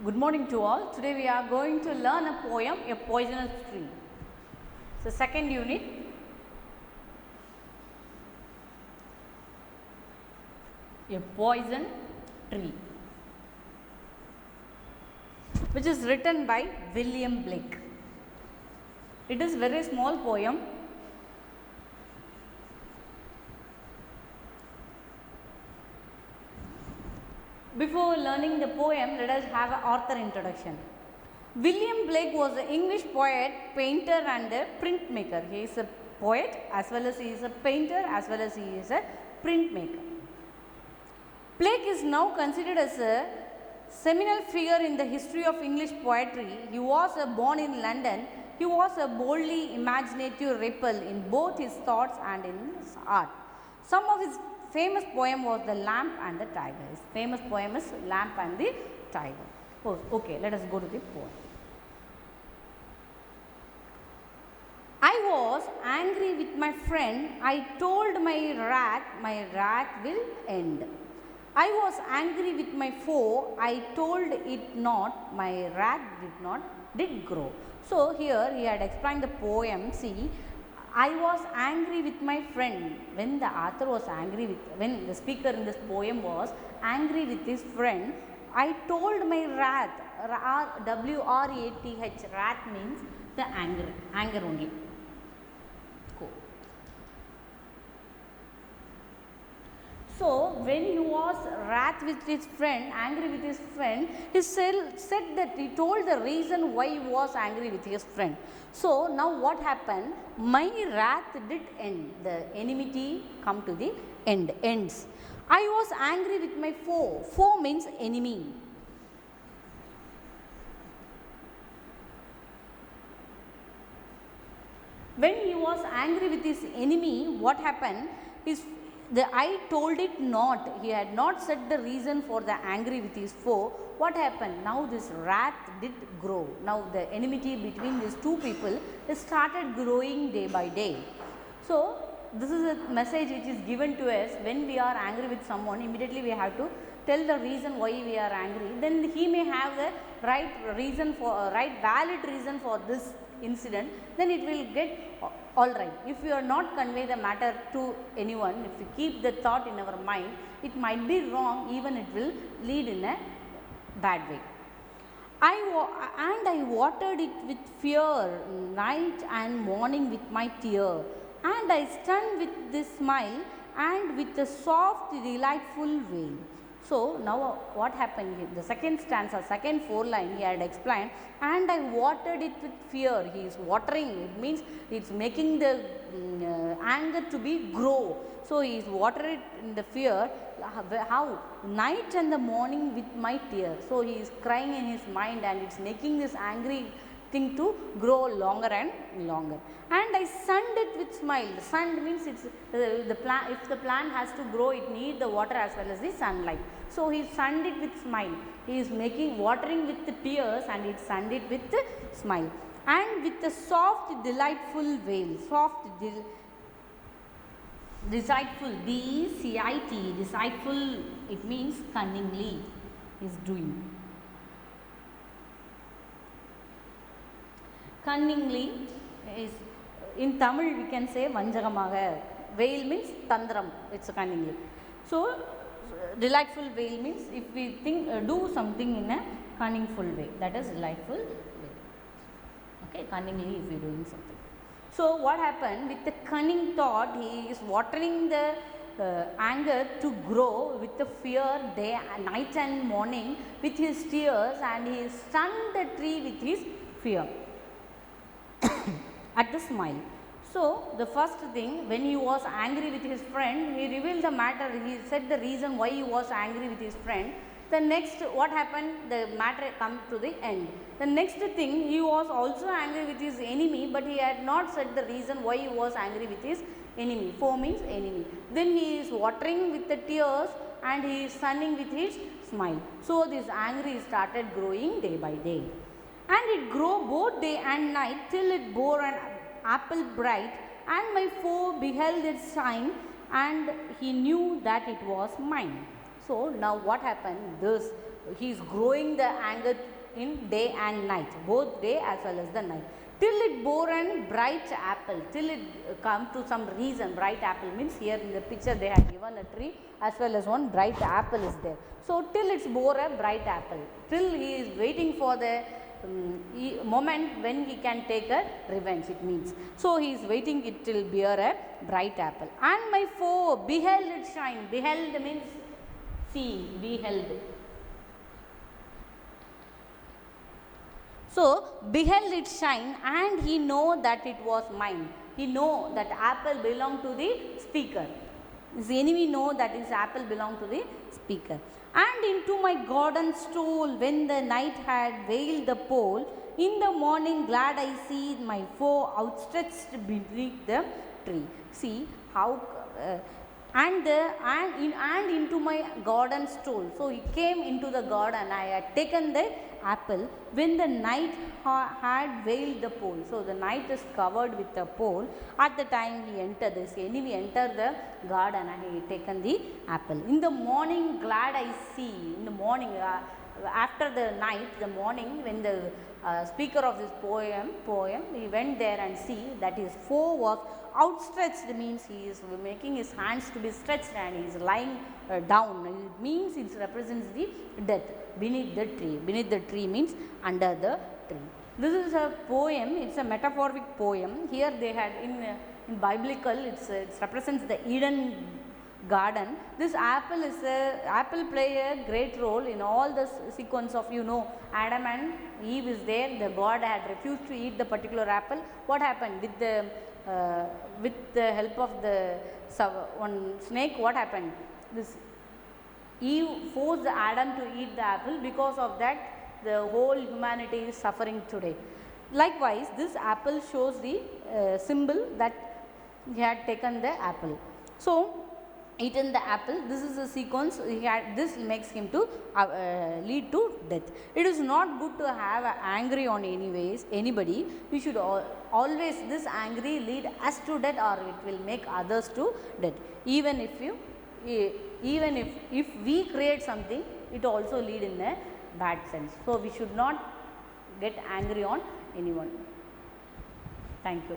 Good morning to all. Today we are going to learn a poem, A Poisonous Tree. So, second unit. A Poison Tree, which is written by William Blake. It is very small poem. Before learning the poem, let us have an author introduction. William Blake was an English poet, painter and a printmaker. He is a poet as well as he is a painter as well as he is a printmaker. Blake is now considered as a seminal figure in the history of English poetry. He was born in London. He was a boldly imaginative rebel in both his thoughts and in his art. Some of his famous poem was The Lamp and the Tiger. His famous poem is Lamp and the Tiger. Oh, okay, let us go to the poem. I was angry with my friend. I told my wrath will end. I was angry with my foe. I told it not, my wrath did grow. So here he had explained the poem. See, I was angry with my friend. When the author was angry with, when the speaker in this poem was angry with his friend, I told my wrath, W-R-A-T-H, wrath means the anger only. Cool. So when he was wrath with his friend, angry with his friend, he said that he told the reason why he was angry with his friend. So now what happened? My wrath did end. The enmity come to the ends. I was angry with my foe. Foe means enemy. When he was angry with his enemy, what happened? I told it not. He had not said the reason for the angry with his foe. What happened? Now this wrath did grow. Now the enmity between these two people started growing day by day. So this is a message which is given to us when we are angry with someone. Immediately we have to tell the reason why we are angry. Then he may have the right valid reason for this incident. Then it will get alright. If you are not convey the matter to anyone, if you keep the thought in our mind, it might be wrong, even it will lead in a bad way. I watered it with fear, night and morning with my tear, and I stunned with this smile and with a soft delightful wail. So now what happened here? The second stanza, second four line he had explained, and I watered it with fear. He is watering, it means it's making the anger to be grow. So he is watering it in the fear. How? Night and the morning with my tears. So he is crying in his mind and it's making this angry thing to grow longer and longer. And I sunned it with smile. Sun means it's the plant. If the plant has to grow, it needs the water as well as the sunlight. So he sunned it with smile. He is making watering with the tears and it sunned it with the smile. And with a soft delightful wail. Delightful, D-E-C-I-T, deceitful, it means cunningly is doing. Cunningly is, in Tamil we can say vanjagamaga. Veil means tandram, it's cunningly. So delightful veil means if we do something in a cunningful way, that is delightful way. Okay, cunningly if we are doing something. So what happened? With the cunning thought, he is watering the anger to grow with the fear night and morning with his tears, and he stunned the tree with his fear at the smile. So the first thing, when he was angry with his friend, he revealed the matter. He said the reason why he was angry with his friend. The next, what happened? The matter comes to the end. The next thing, he was also angry with his enemy, but he had not said the reason why he was angry with his enemy. Foe means enemy. Then he is watering with the tears and he is sunning with his smile. So this anger started growing day by day. And it grew both day and night till it bore an apple bright, and my foe beheld its shine, and he knew that it was mine. So now what happened? He is growing the anger in day and night, both day as well as the night. Till it bore an bright apple, till it come to some reason. Bright apple means here in the picture they have given a tree as well as one bright apple is there. So, till it bore a bright apple, till he is waiting for the moment when he can take a revenge, it means. So, he is waiting it till bear a bright apple. And my foe beheld it shine. Beheld means seeing, beheld. So, beheld it shine, and he know that it was mine. He know that apple belonged to the speaker. His enemy know that his apple belonged to the speaker. And into my garden stole, when the night had veiled the pole, in the morning glad I see my foe outstretched beneath the tree. See how and into my garden stole. So, he came into the garden. I had taken the apple when the night had veiled the pole. So, the night is covered with a pole. At the time he entered, this enemy entered the garden and he had taken the apple. In the morning glad I see. In the morning, after the night, the morning, when the speaker of this poem, he went there and see that his foe was outstretched, means he is making his hands to be stretched and he is lying down. It means it represents the death beneath the tree. Beneath the tree means under the tree. This is a poem, it is a metaphoric poem. Here they had in biblical, it represents the Eden garden. This apple play a great role in all the sequence of, Adam and Eve is there. The God had refused to eat the particular apple. What happened with the help of the one snake? What happened? This Eve forced Adam to eat the apple. Because of that, the whole humanity is suffering today. Likewise, this apple shows the symbol that he had taken the apple. So, eaten the apple, this is a sequence, this makes him to lead to death. It is not good to have angry on anybody. We should always, this angry lead us to death, or it will make others to death. Even if we create something, it also lead in a bad sense. So, we should not get angry on anyone. Thank you.